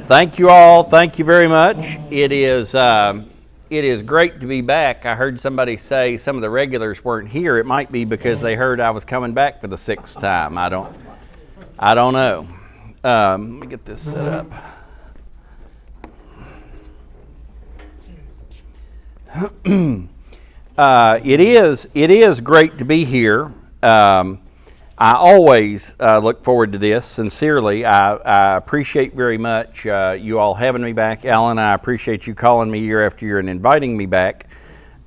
Thank you all. Thank you very much. It is great to be back. I heard somebody say some of the regulars weren't here. It might be because they heard I was coming back for the sixth time. I don't know. Let me get this set up. It is great to be here. I always look forward to this, sincerely. I appreciate very much you all having me back. Alan, I appreciate you calling me year after year and inviting me back.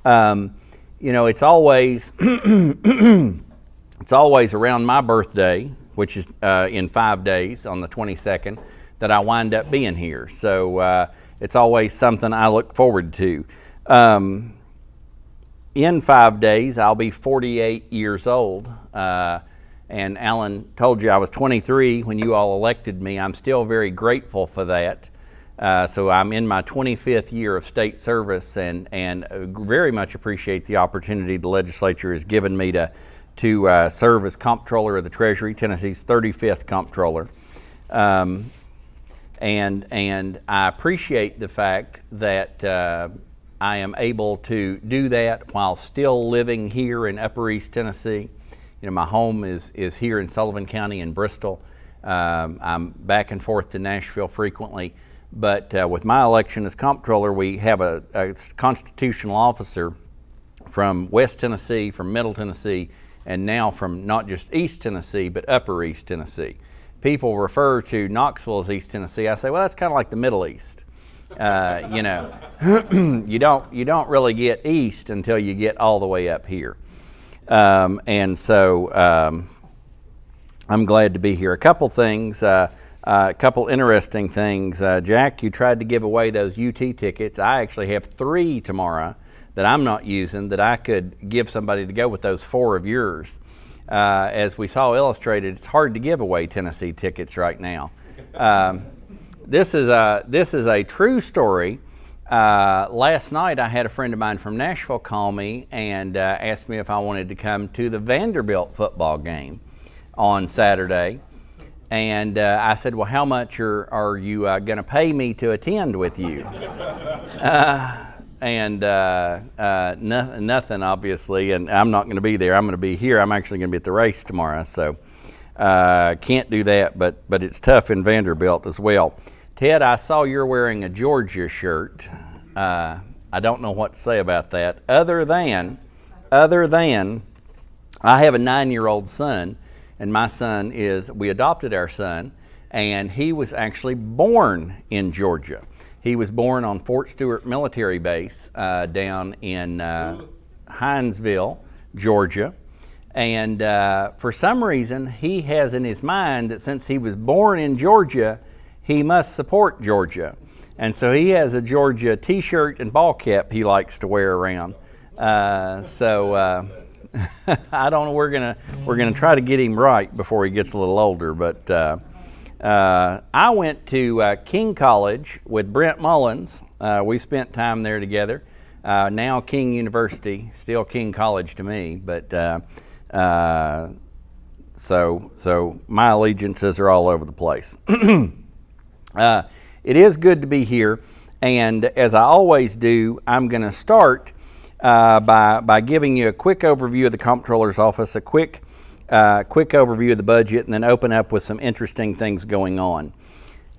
It's always it's always around my birthday, which is in 5 days on the 22nd, that I wind up being here. So it's always something I look forward to. In 5 days, I'll be 48 years old. And Alan told you I was 23 when you all elected me. I'm still very grateful for that. So I'm in my 25th year of state service, and very much appreciate the opportunity the legislature has given me to serve as Comptroller of the Treasury, Tennessee's 35th Comptroller. And I appreciate the fact that I am able to do that while still living here in Upper East Tennessee. My home is here in Sullivan County in Bristol. I'm back and forth to Nashville frequently, but with my election as Comptroller, we have a constitutional officer from West Tennessee, from Middle Tennessee, and now from not just East Tennessee, but Upper East Tennessee. People refer to Knoxville as East Tennessee. I say, well, that's kind of like the Middle East. You don't really get east until you get all the way up here. And so I'm glad to be here. A couple things, a couple interesting things. Jack, you tried to give away those UT tickets. I actually have 3 tomorrow that I'm not using that I could give somebody to go with those 4 of yours. As we saw illustrated, it's hard to give away Tennessee tickets right now. This is a true story. Last night I had a friend of mine from Nashville call me and asked me if I wanted to come to the Vanderbilt football game on Saturday. And I said, well, how much are you going to pay me to attend with you? Nothing, obviously, and I'm not going to be there. I'm going to be here. I'm actually going to be at the race tomorrow, so can't do that, but it's tough in Vanderbilt as well. Ted, I saw you're wearing a Georgia shirt. I don't know what to say about that, other than I have a 9-year-old son, and my son we adopted our son, and he was actually born in Georgia. He was born on Fort Stewart Military Base down in Hinesville, Georgia. And for some reason, he has in his mind that since he was born in Georgia, he must support Georgia. And so he has a Georgia t-shirt and ball cap he likes to wear around. I don't know, we're gonna try to get him right before he gets a little older. But I went to King College with Brent Mullins. We spent time there together. Now King University, still King College to me, but so my allegiances are all over the place. It is good to be here, and as I always do, I'm going to start by giving you a quick overview of the Comptroller's office, a quick overview of the budget, and then open up with some interesting things going on.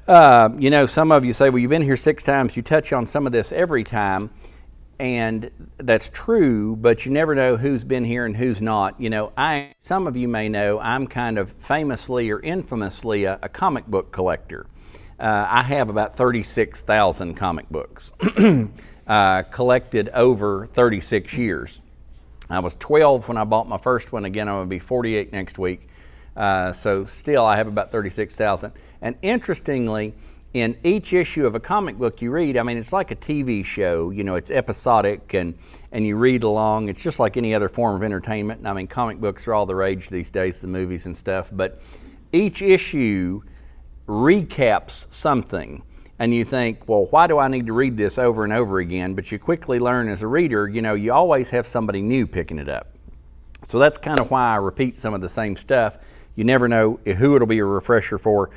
Some of you say, well, you've been here 6 times, you touch on some of this every time, and that's true, but you never know who's been here and who's not. Some of you may know I'm kind of famously or infamously a comic book collector. I have about 36,000 comic books collected over 36 years. I was 12 when I bought my first one. Again, I'm going to be 48 next week. So still, I have about 36,000. And interestingly, in each issue of a comic book you read, it's like a TV show. It's episodic and you read along. It's just like any other form of entertainment. Comic books are all the rage these days, the movies and stuff. But each issue recaps something, and you think, well, why do I need to read this over and over again? But you quickly learn as a reader, you always have somebody new picking it up. So that's kind of why I repeat some of the same stuff. You never know who it'll be a refresher for.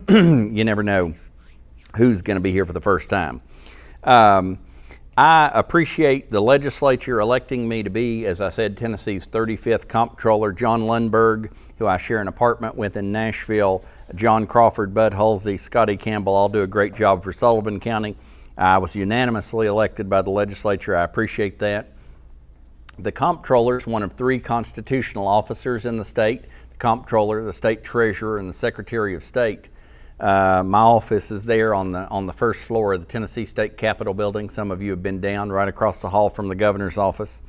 You never know who's going to be here for the first time. I appreciate the legislature electing me to be, as I said, Tennessee's 35th Comptroller. John Lundberg, who I share an apartment with in Nashville, John Crawford, Bud Halsey, Scotty Campbell, all do a great job for Sullivan County. I was unanimously elected by the legislature. I appreciate that. The Comptroller is one of 3 constitutional officers in the state: the Comptroller, the State Treasurer, and the Secretary of State. My office is there on the first floor of the Tennessee State Capitol building. Some of you have been down right across the hall from the governor's office.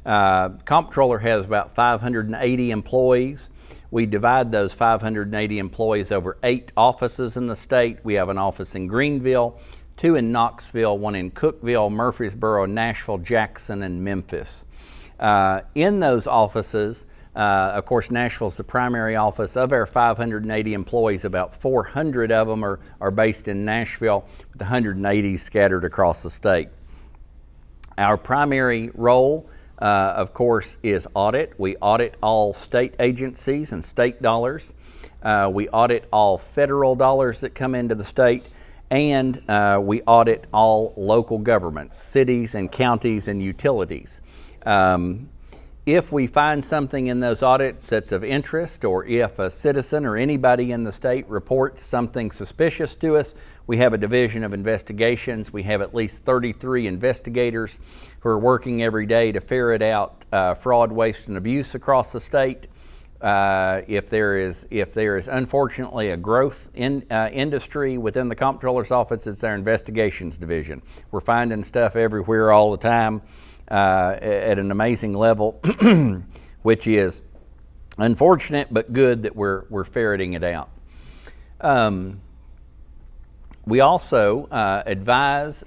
Comptroller has about 580 employees. We divide those 580 employees over 8 offices in the state. We have an office in Greenville, 2 in Knoxville, 1 in Cookeville, Murfreesboro, Nashville, Jackson, and Memphis. In those offices, of course, Nashville's the primary office. Of our 580 employees, about 400 of them are based in Nashville, with 180 scattered across the state. Our primary role, of course, is audit. We audit all state agencies and state dollars. We audit all federal dollars that come into the state, and we audit all local governments, cities and counties and utilities. If we find something in those audits that's of interest, or if a citizen or anybody in the state reports something suspicious to us, we have a division of investigations. We have at least 33 investigators who are working every day to ferret out fraud, waste, and abuse across the state. If there is unfortunately a growth in industry within the Comptroller's office, it's our investigations division. We're finding stuff everywhere all the time. At an amazing level, which is unfortunate but good that we're ferreting it out. We also advise,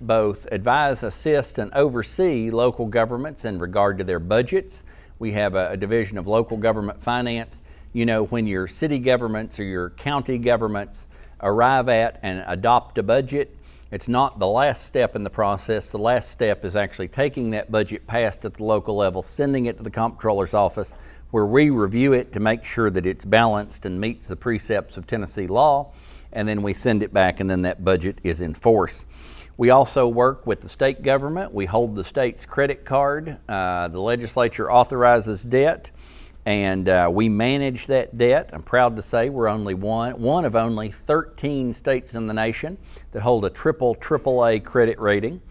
assist, and oversee local governments in regard to their budgets. We have a division of local government finance. You know, when your city governments or your county governments arrive at and adopt a budget, it's not the last step in the process. The last step is actually taking that budget passed at the local level, sending it to the Comptroller's office, where we review it to make sure that it's balanced and meets the precepts of Tennessee law, and then we send it back, and then that budget is in force. We also work with the state government. We hold the state's credit card. The legislature authorizes debt, and we manage that debt. I'm proud to say we're only one of only 13 states in the nation that hold a AAA credit rating.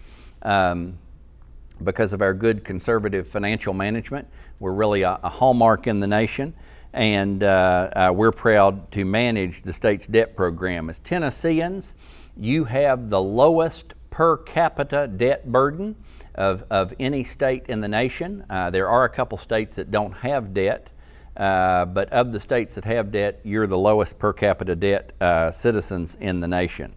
Because of our good conservative financial management, we're really a hallmark in the nation, and we're proud to manage the state's debt program. As Tennesseans, you have the lowest per capita debt burden of any state in the nation. There are a couple states that don't have debt, but of the states that have debt, you're the lowest per capita debt citizens in the nation.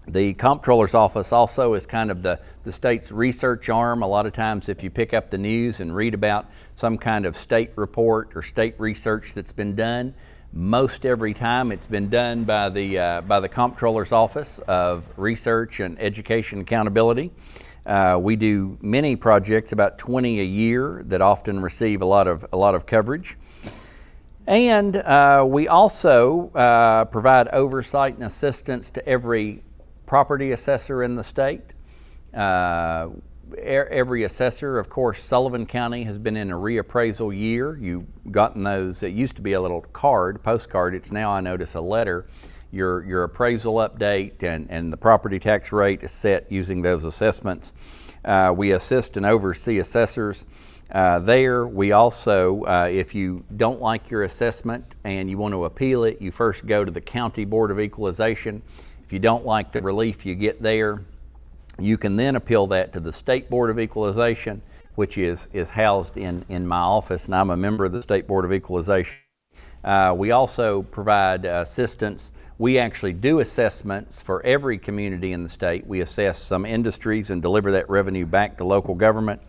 The Comptroller's office also is kind of the state's research arm. A lot of times if you pick up the news and read about some kind of state report or state research that's been done, most every time it's been done by the Comptroller's Office of Research and Education Accountability. We do many projects, about 20 a year, that often receive a lot of coverage. And we also provide oversight and assistance to every property assessor in the state. Every assessor, of course, Sullivan County has been in a reappraisal year. You've gotten those. It used to be a little postcard. It's now, I notice, a letter. Your appraisal update and the property tax rate is set using those assessments. We assist and oversee assessors there. We also, if you don't like your assessment and you want to appeal it, you first go to the County Board of Equalization. If you don't like the relief you get there, you can then appeal that to the State Board of Equalization, which is housed in my office, and I'm a member of the State Board of Equalization. We also provide assistance. We actually do assessments for every community in the state. We assess some industries and deliver that revenue back to local government.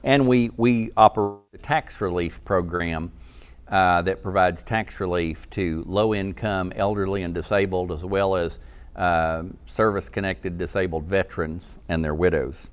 And we operate a tax relief program that provides tax relief to low-income, elderly, and disabled, as well as service-connected disabled veterans and their widows.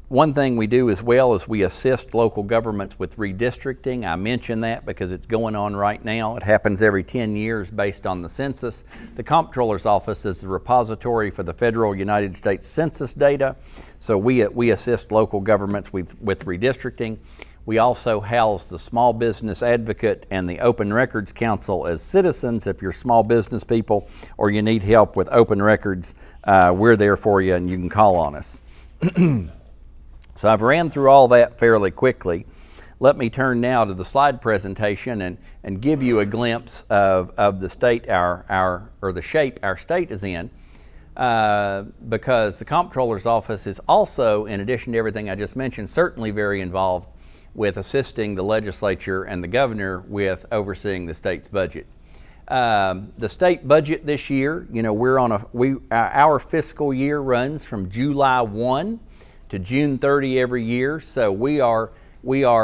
One thing we do as well is we assist local governments with redistricting. I mention that because it's going on right now. It happens every 10 years based on the census. The Comptroller's Office is the repository for the federal United States Census data. So we assist local governments with redistricting. We also house the Small Business Advocate and the Open Records Council as citizens. If you're small business people or you need help with open records, we're there for you and you can call on us. So I've ran through all that fairly quickly. Let me turn now to the slide presentation and give you a glimpse of the state or the shape our state is in, because the Comptroller's Office is also, in addition to everything I just mentioned, certainly very involved with assisting the legislature and the governor with overseeing the state's budget. The state budget this year, our fiscal year runs from July 1 to June 30 every year, so we are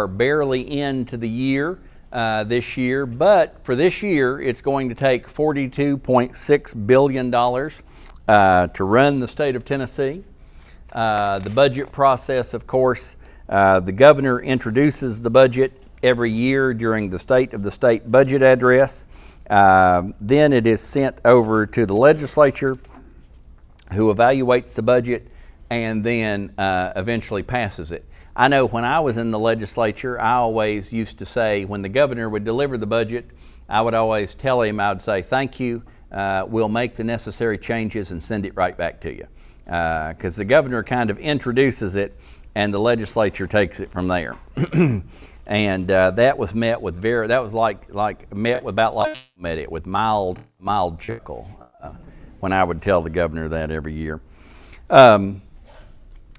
barely into the year this year. But for this year, it's going to take $42.6 billion to run the state of Tennessee. The budget process, of course, the governor introduces the budget every year during the State of the State budget address. Then it is sent over to the legislature, who evaluates the budget and then eventually passes it. I know when I was in the legislature, I always used to say, when the governor would deliver the budget, I would always tell him, I would say, thank you, we'll make the necessary changes and send it right back to you. Because the governor kind of introduces it and the legislature takes it from there. And that was met with with mild chuckle when I would tell the governor that every year.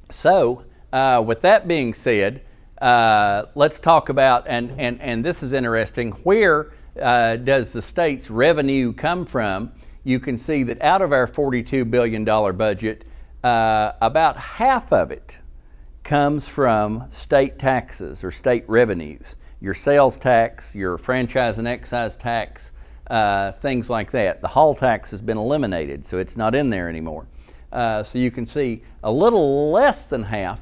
So with that being said, let's talk about, and this is interesting, where does the state's revenue come from? You can see that out of our $42 billion budget, about half of it comes from state taxes or state revenues. Your sales tax, your franchise and excise tax, things like that. The hall tax has been eliminated, so it's not in there anymore. So you can see a little less than half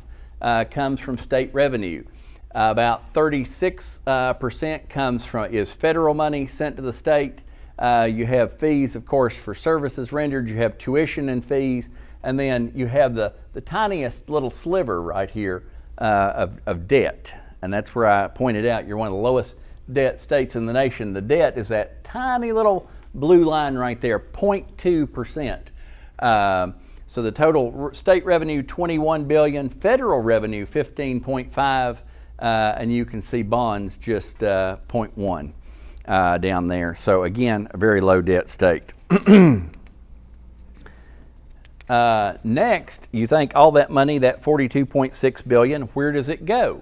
comes from state revenue. About 36% is federal money sent to the state. You have fees, of course, for services rendered. You have tuition and fees. And then you have the tiniest little sliver right here of debt. And that's where I pointed out you're one of the lowest debt states in the nation. The debt is that tiny little blue line right there, 0.2%. So the total state revenue, $21 billion, federal revenue, $15.5, and you can see bonds just 0.1 down there. So again, a very low debt state. Next, you think all that money, that $42.6 billion, where does it go?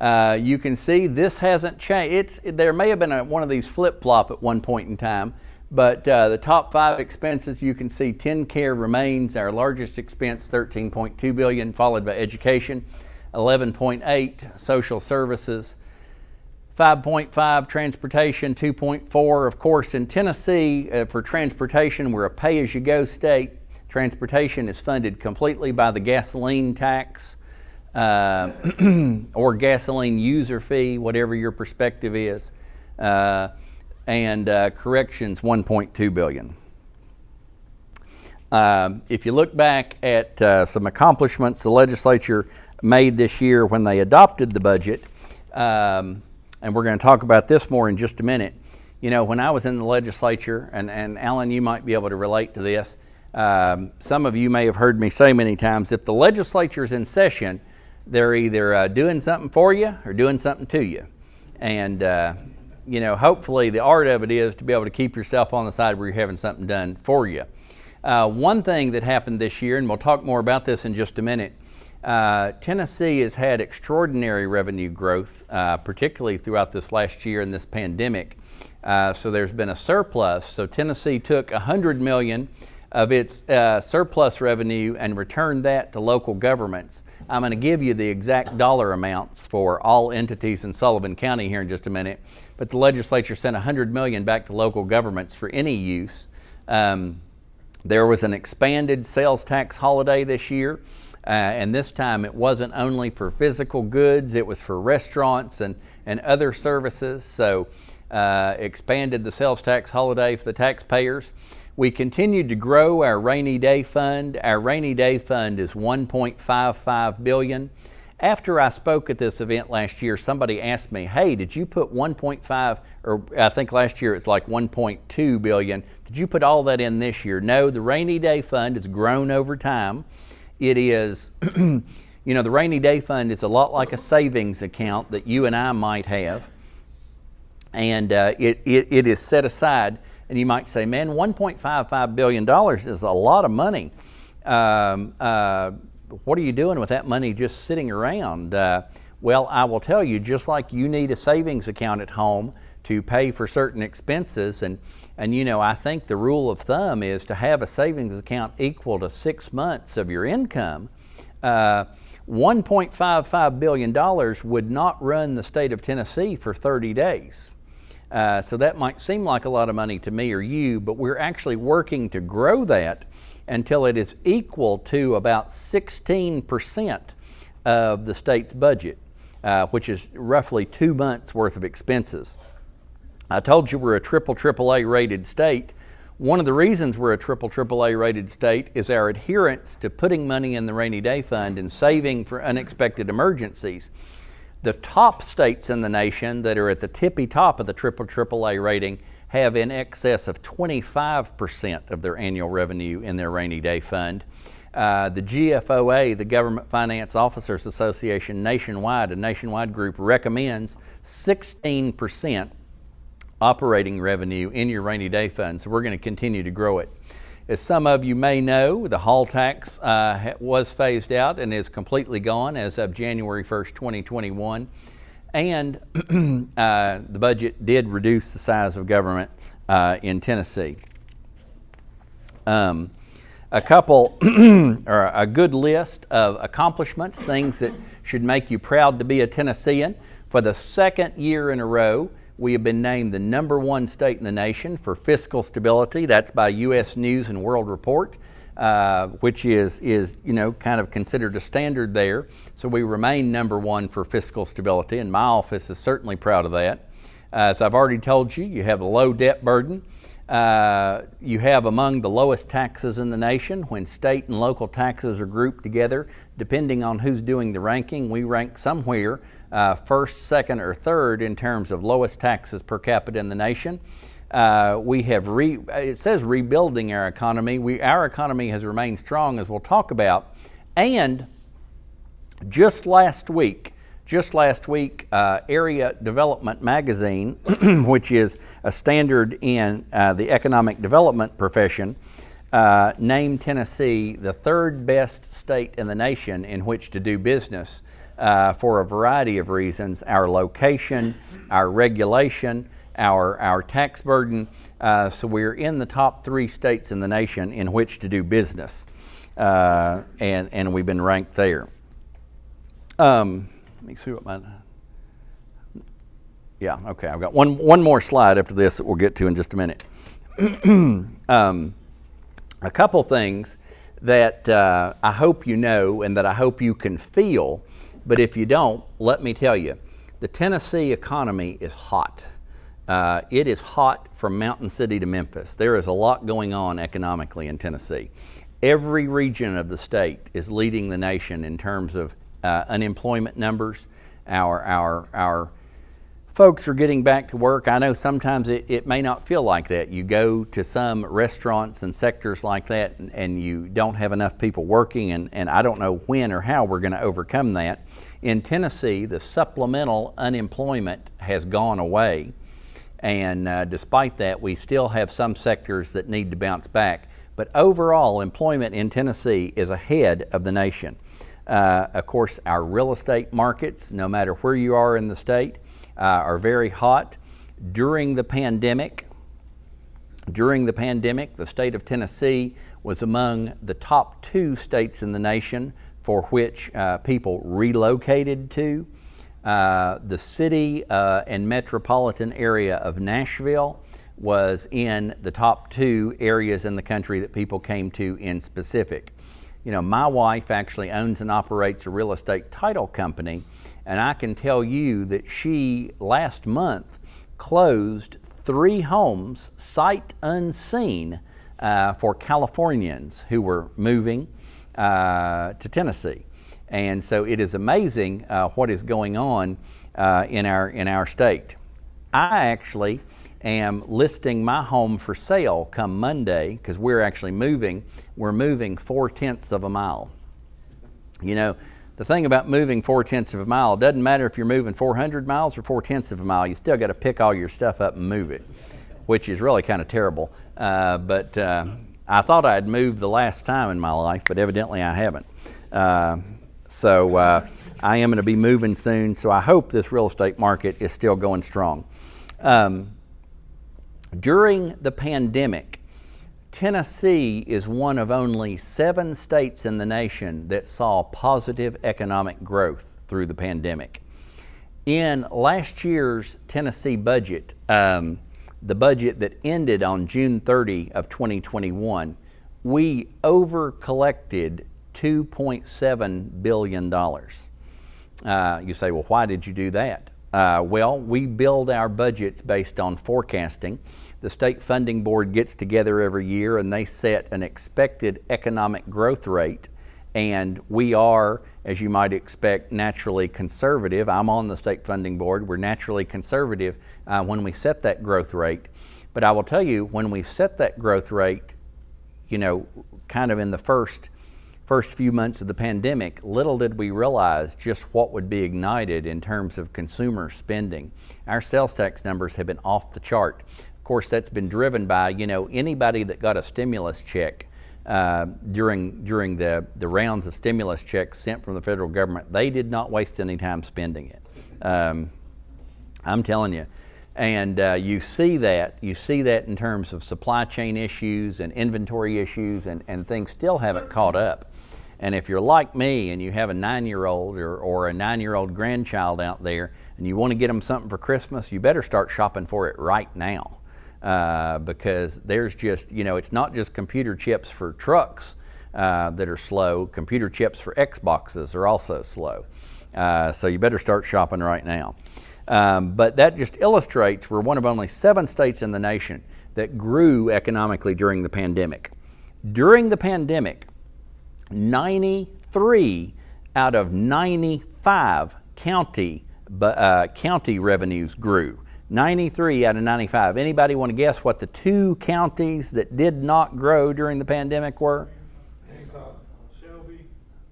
You can see this hasn't changed. There may have been one of these flip-flop at one point in time, but the top 5 expenses, you can see TennCare remains our largest expense, $13.2 billion, followed by education, $11.8, social services, 5.5 transportation, 2.4. Of course, in Tennessee, for transportation, we're a pay-as-you-go state. Transportation is funded completely by the gasoline tax or gasoline user fee, whatever your perspective is, and corrections, $1.2 billion. If you look back at some accomplishments the legislature made this year when they adopted the budget, and we're going to talk about this more in just a minute. You know, when I was in the legislature, and Alan, you might be able to relate to this, some of you may have heard me say many times, if the legislature's in session, they're either doing something for you or doing something to you. And, you know, hopefully the art of it is to be able to keep yourself on the side where you're having something done for you. One thing that happened this year, and we'll talk more about this in just a minute, Tennessee has had extraordinary revenue growth, particularly throughout this last year in this pandemic. So there's been a surplus. So Tennessee took $100 million of its surplus revenue and returned that to local governments. I'm going to give you the exact dollar amounts for all entities in Sullivan County here in just a minute, but the legislature sent $100 million back to local governments for any use. There was an expanded sales tax holiday this year. And this time it wasn't only for physical goods, it was for restaurants and other services. So expanded the sales tax holiday for the taxpayers. We continued to grow our rainy day fund. Our rainy day fund is $1.55 billion. After I spoke at this event last year, somebody asked me, hey, did you put 1.5, or I think last year it's like 1.2 billion. Did you put all that in this year? No, the rainy day fund has grown over time. It is, the rainy day fund is a lot like a savings account that you and I might have. And it is set aside. And you might say, man, $1.55 billion is a lot of money. What are you doing with that money just sitting around? Well, I will tell you, just like you need a savings account at home to pay for certain expenses, and I think the rule of thumb is to have a savings account equal to 6 months of your income. $1.55 billion would not run the state of Tennessee for 30 days. So that might seem like a lot of money to me or you, but we're actually working to grow that until it is equal to about 16% of the state's budget, which is roughly 2 months worth of expenses. I told you we're a AAA rated state. One of the reasons we're a AAA rated state is our adherence to putting money in the rainy day fund and saving for unexpected emergencies. The top states in the nation that are at the tippy top of the AAA rating have in excess of 25% of their annual revenue in their rainy day fund. The GFOA, the Government Finance Officers Association nationwide, a nationwide group, recommends 16% operating revenue in your rainy day fund. So we're going to continue to grow it. As some of you may know, the hall tax was phased out and is completely gone as of January 1st, 2021. And the budget did reduce the size of government in Tennessee. A couple, or a good list of accomplishments, things that should make you proud to be a Tennessean. For the second year in a row, we have been named the #1 state in the nation for fiscal stability. That's by U.S. News and World Report, which is kind of considered a standard there. So we remain #1 for fiscal stability, and my office is certainly proud of that. As I've already told you, you have a low debt burden. You have among the lowest taxes in the nation. When state and local taxes are grouped together, depending on who's doing the ranking, we rank somewhere first, second, or third in terms of lowest taxes per capita in the nation. We have it says rebuilding our economy. Our economy has remained strong, as we'll talk about. And just last week, Area Development Magazine, which is a standard in the economic development profession, named Tennessee the third best state in the nation in which to do business for a variety of reasons: our location, our regulation, our tax burden. So we're in the top 3 states in the nation in which to do business, and we've been ranked there. Let me see what okay. I've got one more slide after this that we'll get to in just a minute. A couple things that I hope you know and that I hope you can feel, but if you don't, let me tell you, the Tennessee economy is hot. It is hot from Mountain City to Memphis. There is a lot going on economically in Tennessee. Every region of the state is leading the nation in terms of unemployment numbers. Our folks are getting back to work. I know sometimes it may not feel like that. You go to some restaurants and sectors like that and you don't have enough people working, and I don't know when or how we're going to overcome that. In Tennessee, the supplemental unemployment has gone away, and despite that, we still have some sectors that need to bounce back. But overall, employment in Tennessee is ahead of the nation. Of course, our real estate markets, no matter where you are in the state, are very hot. During the pandemic, the state of Tennessee was among the top 2 states in the nation for which people relocated to. The city and metropolitan area of Nashville was in the top 2 areas in the country that people came to in specific. my wife actually owns and operates a real estate title company, and I can tell you that she last month closed 3 homes sight unseen for Californians who were moving to Tennessee. And so it is amazing what is going on in our state. I actually am listing my home for sale come Monday because we're actually moving. We're moving 4/10 of a mile. The thing about moving 4/10 of a mile, it doesn't matter if you're moving 400 miles or 4/10 of a mile, you still got to pick all your stuff up and move it, which is really kind of terrible. But I thought I'd moved the last time in my life, but evidently I haven't. So I am going to be moving soon, so I hope this real estate market is still going strong. During the pandemic, Tennessee is one of only 7 states in the nation that saw positive economic growth through the pandemic. In last year's Tennessee budget, the budget that ended on June 30 of 2021, we over-collected $2.7 billion. You say, well, why did you do that? Well, we build our budgets based on forecasting. The State Funding Board gets together every year and they set an expected economic growth rate. And we are, as you might expect, naturally conservative. I'm on the State Funding Board. We're naturally conservative when we set that growth rate. But I will tell you, when we set that growth rate, kind of in the first few months of the pandemic, little did we realize just what would be ignited in terms of consumer spending. Our sales tax numbers have been off the chart. Of course, that's been driven by, anybody that got a stimulus check during the rounds of stimulus checks sent from the federal government. They did not waste any time spending it. I'm telling you. And you see that in terms of supply chain issues and inventory issues, and things still haven't caught up. And if you're like me and you have a 9-year-old or a 9-year-old grandchild out there and you want to get them something for Christmas, you better start shopping for it right now. Because there's just, it's not just computer chips for trucks that are slow. Computer chips for Xboxes are also slow. So you better start shopping right now. But that just illustrates we're one of only 7 states in the nation that grew economically during the pandemic. During the pandemic, 93 out of 95 county revenues grew. 93 out of 95. Anybody want to guess what the 2 counties that did not grow during the pandemic were? Hancock, Shelby,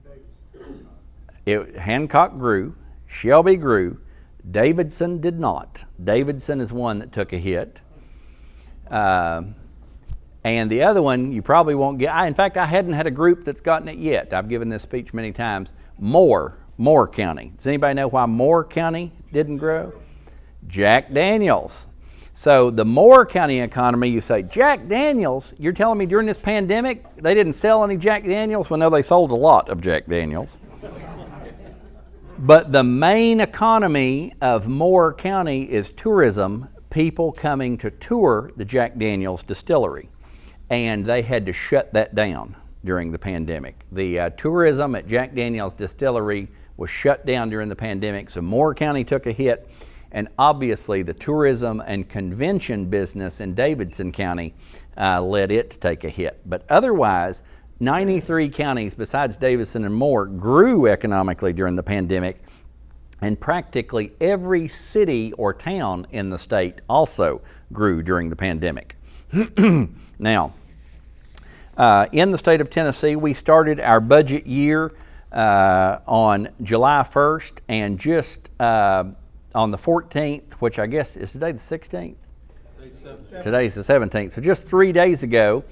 Davidson. Hancock grew, Shelby grew, Davidson did not. Davidson is one that took a hit. And the other one you probably won't get. In fact, I hadn't had a group that's gotten it yet. I've given this speech many times. Moore County. Does anybody know why Moore County didn't grow? Jack Daniels. So the Moore County economy, you say, Jack Daniels? You're telling me during this pandemic they didn't sell any Jack Daniels? Well, no, they sold a lot of Jack Daniels. But the main economy of Moore County is tourism, people coming to tour the Jack Daniels distillery. And they had to shut that down during the pandemic. The tourism at Jack Daniels distillery was shut down during the pandemic, so Moore County took a hit. And obviously the tourism and convention business in Davidson County led it to take a hit. But otherwise, 93 counties besides Davidson and Moore grew economically during the pandemic, and practically every city or town in the state also grew during the pandemic. Now, in the state of Tennessee, we started our budget year on July 1st, and just on the 14th, which I guess is today the 16th? Today's the 17th. So just 3 days ago,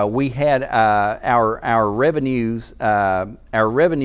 we had our revenue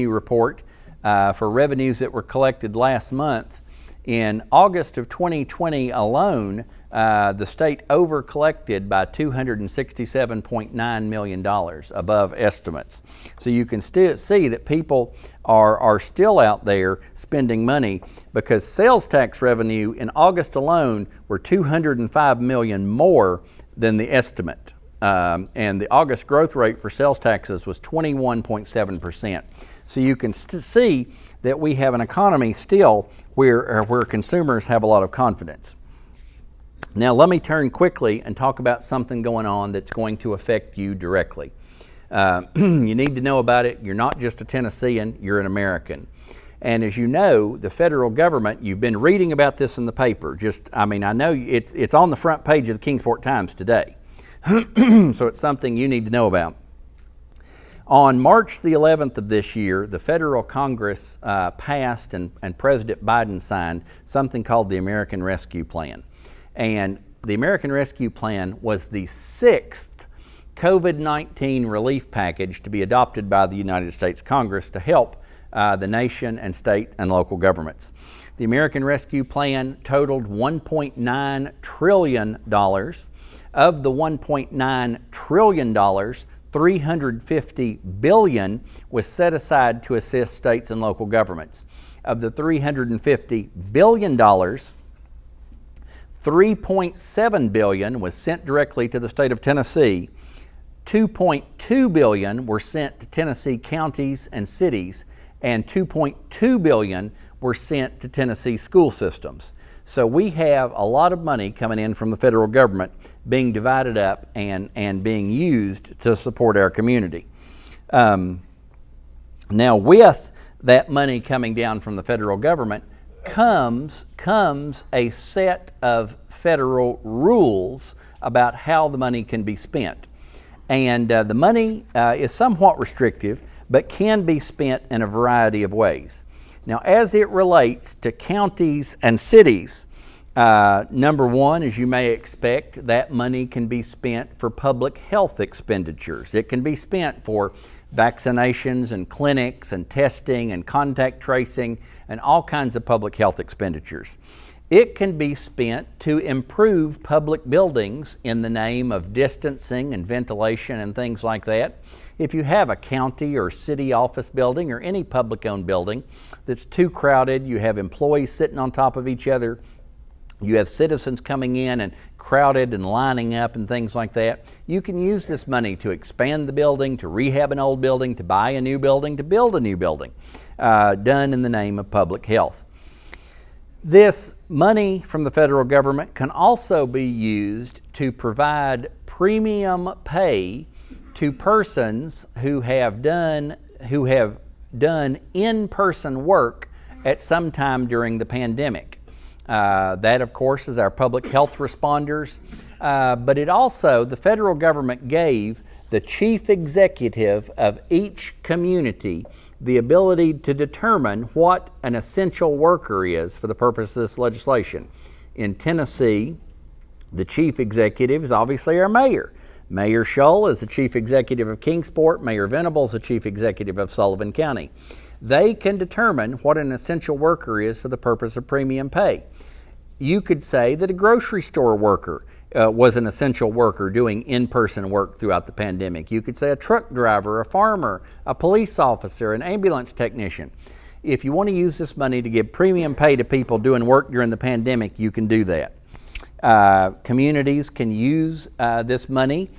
report for revenues that were collected last month. In August of 2020 alone, the state over-collected by $267.9 million above estimates. So you can still see that people are still out there spending money, because sales tax revenue in August alone were $205 million more than the estimate and the August growth rate for sales taxes was 21.7%. So you can see that we have an economy still where consumers have a lot of confidence. Now let me turn quickly and talk about something going on that's going to affect you directly. You need to know about it. You're not just a Tennessean, you're an American. And as you know, the federal government, you've been reading about this in the paper. I know it's on the front page of the Kingsport Times today. So it's something you need to know about. On March the 11th of this year, the federal Congress passed and President Biden signed something called the American Rescue Plan. And the American Rescue Plan was the 6th COVID-19 relief package to be adopted by the United States Congress to help the nation and state and local governments. The American Rescue Plan totaled $1.9 trillion. Of the $1.9 trillion, $350 billion was set aside to assist states and local governments. Of the $350 billion, $3.7 billion was sent directly to the state of Tennessee. $2.2 billion were sent to Tennessee counties and cities, and $2.2 billion were sent to Tennessee school systems. So we have a lot of money coming in from the federal government being divided up and being used to support our community. Now with that money coming down from the federal government comes a set of federal rules about how the money can be spent. And the money is somewhat restrictive, but can be spent in a variety of ways. Now, as it relates to counties and cities, number one, as you may expect, that money can be spent for public health expenditures. It can be spent for vaccinations and clinics and testing and contact tracing and all kinds of public health expenditures. It can be spent to improve public buildings in the name of distancing and ventilation and things like that. If you have a county or city office building or any public-owned building that's too crowded, you have employees sitting on top of each other, you have citizens coming in and crowded and lining up and things like that, you can use this money to expand the building, to rehab an old building, to buy a new building, to build a new building, done in the name of public health. This money from the federal government can also be used to provide premium pay to persons who have done in-person work at some time during the pandemic. That, of course, is our public health responders, but it also, the federal government gave the chief executive of each community the ability to determine what an essential worker is for the purpose of this legislation. In Tennessee, the chief executive is obviously our mayor. Mayor Shull is the chief executive of Kingsport. Mayor Venable is the chief executive of Sullivan County. They can determine what an essential worker is for the purpose of premium pay. You could say that a grocery store worker was an essential worker doing in-person work throughout the pandemic. You could say a truck driver, a farmer, a police officer, an ambulance technician. If you want to use this money to give premium pay to people doing work during the pandemic, you can do that. Communities can use this money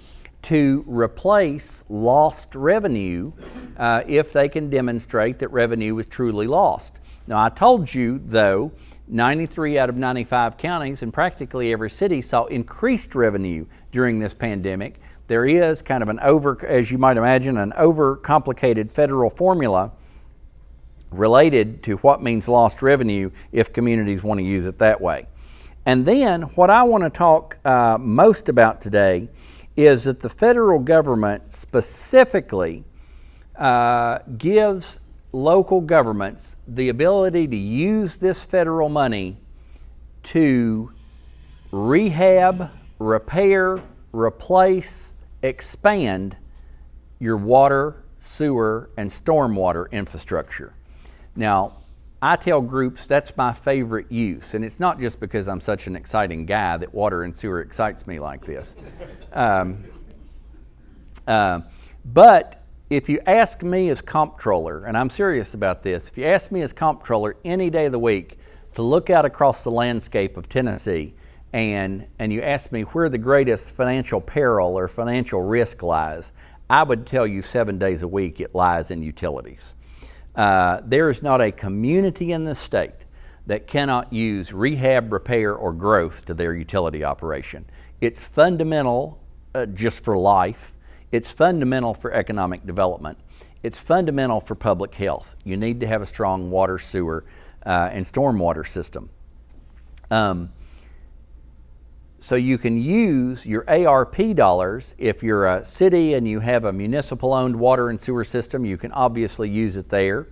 to replace lost revenue if they can demonstrate that revenue was truly lost. Now, I told you, though, 93 out of 95 counties and practically every city saw increased revenue during this pandemic. There is kind of as you might imagine, an overcomplicated federal formula related to what means lost revenue if communities want to use it that way. And then what I want to talk most about today is that the federal government specifically gives local governments the ability to use this federal money to rehab, repair, replace, expand your water, sewer, and stormwater infrastructure. Now, I tell groups that's my favorite use, and it's not just because I'm such an exciting guy that water and sewer excites me like this. But if you ask me as Comptroller, and I'm serious about this, if you ask me as Comptroller any day of the week to look out across the landscape of Tennessee and you ask me where the greatest financial peril or financial risk lies, I would tell you 7 days a week it lies in utilities. There is not a community in this state that cannot use rehab, repair, or growth to their utility operation. It's fundamental just for life. It's fundamental for economic development. It's fundamental for public health. You need to have a strong water, sewer, and stormwater system. So you can use your ARP dollars. If you're a city and you have a municipal-owned water and sewer system, you can obviously use it there.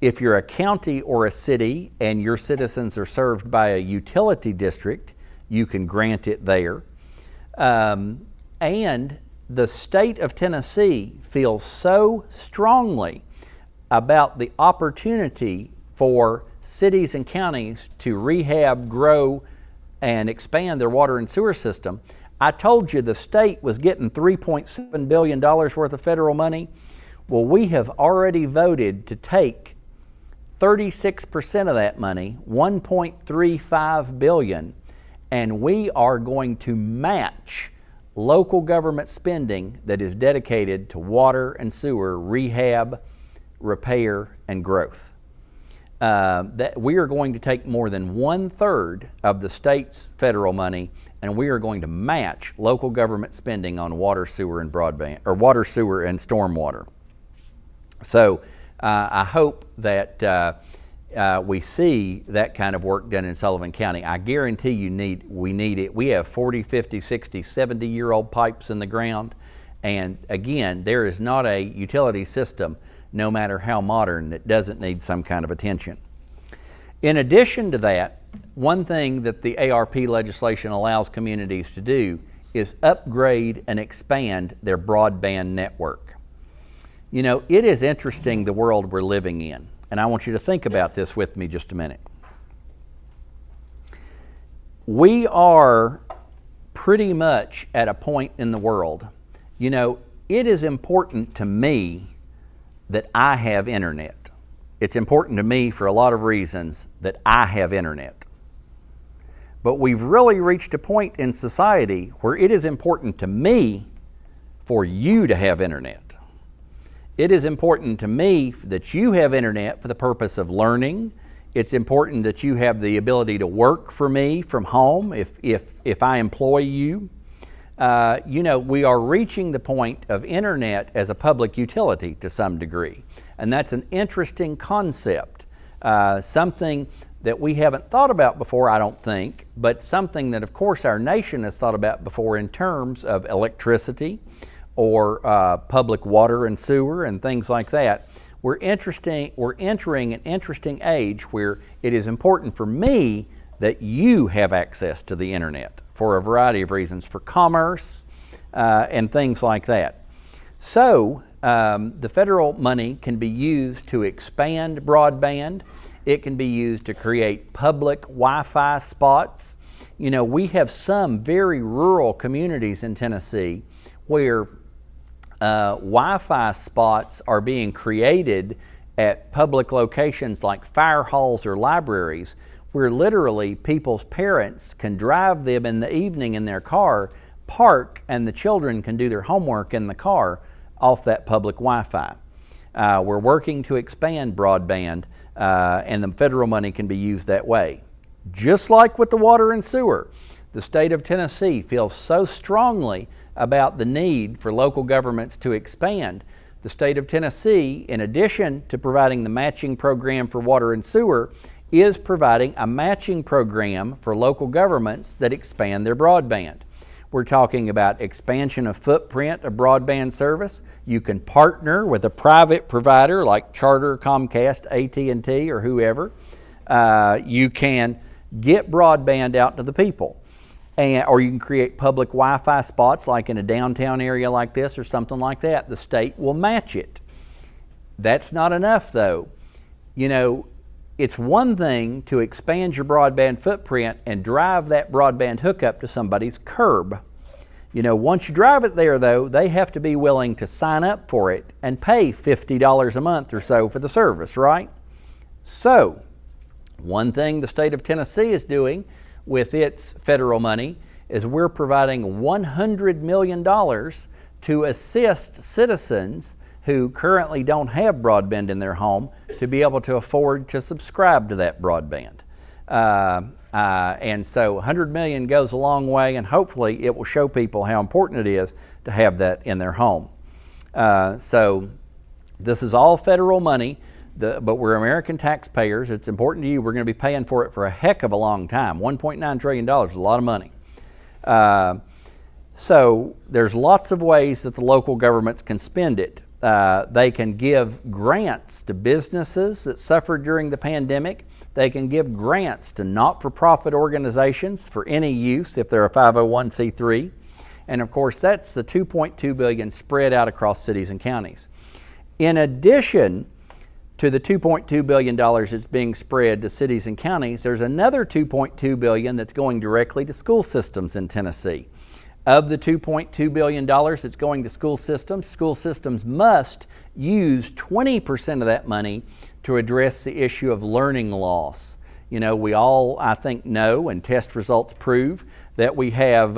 If you're a county or a city and your citizens are served by a utility district, you can grant it there. And the state of Tennessee feels so strongly about the opportunity for cities and counties to rehab, grow, and expand their water and sewer system. I told you the state was getting $3.7 billion worth of federal money. Well, we have already voted to take 36% of that money, $1.35 billion, and we are going to match local government spending that is dedicated to water and sewer rehab, repair, and growth. That we are going to take more than 1/3 of the state's federal money, and we are going to match local government spending on water, sewer, and broadband, or water, sewer, and stormwater. So I hope that we see that kind of work done in Sullivan County. I guarantee you we need it. We have 40, 50, 60, 70-year-old pipes in the ground, and again, there is not a utility system, no matter how modern, that doesn't need some kind of attention. In addition to that, one thing that the ARP legislation allows communities to do is upgrade and expand their broadband network. You know, it is interesting the world we're living in, and I want you to think about this with me just a minute. We are pretty much at a point in the world, you know, it is important to me that I have internet. It's important to me for a lot of reasons that I have internet. But we've really reached a point in society where it is important to me for you to have internet. It is important to me that you have internet for the purpose of learning. It's important that you have the ability to work for me from home if I employ you. You know, we are reaching the point of internet as a public utility to some degree. And that's an interesting concept, something that we haven't thought about before, I don't think, but something that, of course, our nation has thought about before in terms of electricity or public water and sewer and things like that. We're entering an interesting age where it is important for me that you have access to the internet for a variety of reasons, for commerce and things like that. So the federal money can be used to expand broadband. It can be used to create public Wi-Fi spots. You know, we have some very rural communities in Tennessee where Wi-Fi spots are being created at public locations like fire halls or libraries, where literally people's parents can drive them in the evening in their car, park, and the children can do their homework in the car off that public Wi-Fi. We're working to expand broadband, and the federal money can be used that way. Just like with the water and sewer, the state of Tennessee feels so strongly about the need for local governments to expand. The state of Tennessee, in addition to providing the matching program for water and sewer, is providing a matching program for local governments that expand their broadband. We're talking about expansion of footprint of broadband service. You can partner with a private provider like Charter, Comcast, AT&T, or whoever. You can get broadband out to the people. Or you can create public Wi-Fi spots like in a downtown area like this or something like that. The state will match it. That's not enough though. You know, it's one thing to expand your broadband footprint and drive that broadband hookup to somebody's curb. You know, once you drive it there though, they have to be willing to sign up for it and pay $50 a month or so for the service, right? So, one thing the state of Tennessee is doing with its federal money is we're providing $100 million to assist citizens who currently don't have broadband in their home to be able to afford to subscribe to that broadband. And so $100 million goes a long way, and hopefully it will show people how important it is to have that in their home. So this is all federal money, but we're American taxpayers. It's important to you. We're going to be paying for it for a heck of a long time. $1.9 trillion is a lot of money. So there's lots of ways that the local governments can spend it. They can give grants to businesses that suffered during the pandemic. They can give grants to not-for-profit organizations for any use if they're a 501c3. And of course, that's the $2.2 billion spread out across cities and counties. In addition to the $2.2 billion that's being spread to cities and counties, there's another $2.2 billion that's going directly to school systems in Tennessee. Of the $2.2 billion that's going to school systems must use 20% of that money to address the issue of learning loss. You know, we all, I think, know, and test results prove that we have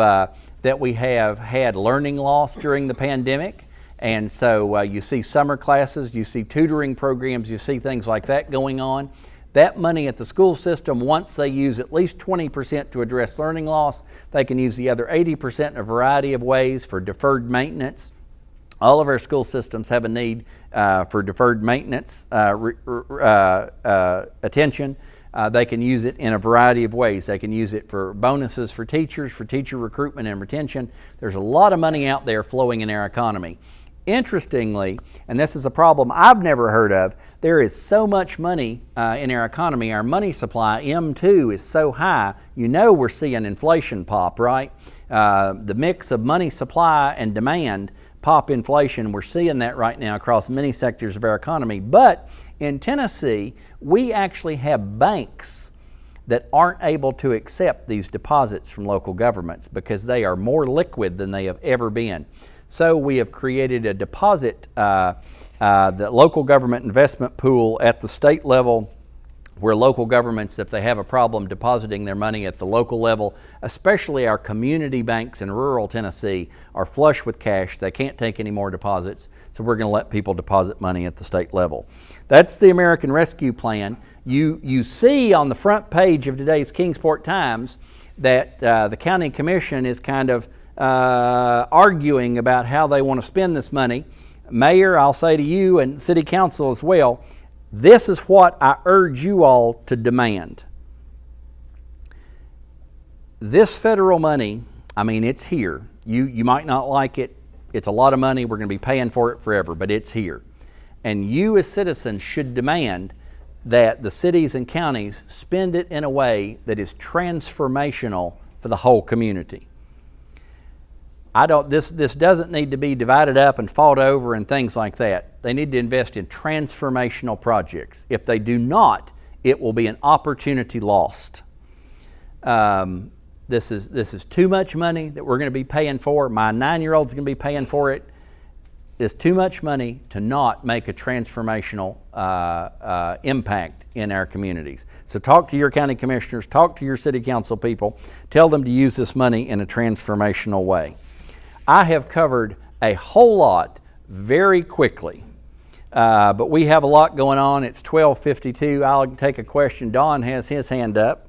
had learning loss during the pandemic. And so you see summer classes, you see tutoring programs, you see things like that going on. That money at the school system, once they use at least 20% to address learning loss, they can use the other 80% in a variety of ways for deferred maintenance. All of our school systems have a need for deferred maintenance attention. They can use it in a variety of ways. They can use it for bonuses for teachers, for teacher recruitment and retention. There's a lot of money out there flowing in our economy. Interestingly, and this is a problem I've never heard of, there is so much money in our economy. Our money supply, M2, is so high, you know we're seeing inflation pop, right? The mix of money supply and demand pop inflation, we're seeing that right now across many sectors of our economy. But in Tennessee, we actually have banks that aren't able to accept these deposits from local governments because they are more liquid than they have ever been. So we have created a deposit, the local government investment pool at the state level, where local governments, if they have a problem depositing their money at the local level, especially our community banks in rural Tennessee, are flush with cash. They can't take any more deposits, so we're going to let people deposit money at the state level. That's the American Rescue Plan. You see on the front page of today's Kingsport Times that the county commission is kind of arguing about how they want to spend this money. Mayor, I'll say to you, and City Council as well, this is what I urge you all to demand. This federal money, I mean, it's here. You might not like it. It's a lot of money. We're going to be paying for it forever, but it's here. And you as citizens should demand that the cities and counties spend it in a way that is transformational for the whole community. This doesn't need to be divided up and fought over and things like that. They need to invest in transformational projects. If they do not, it will be an opportunity lost. This is too much money that we're going to be paying for. My 9-year-old's going to be paying for it. It's too much money to not make a transformational impact in our communities. So talk to your county commissioners, talk to your city council people, tell them to use this money in a transformational way. I have covered a whole lot very quickly, but we have a lot going on. It's 12:52. I'll take a question. Don has his hand up.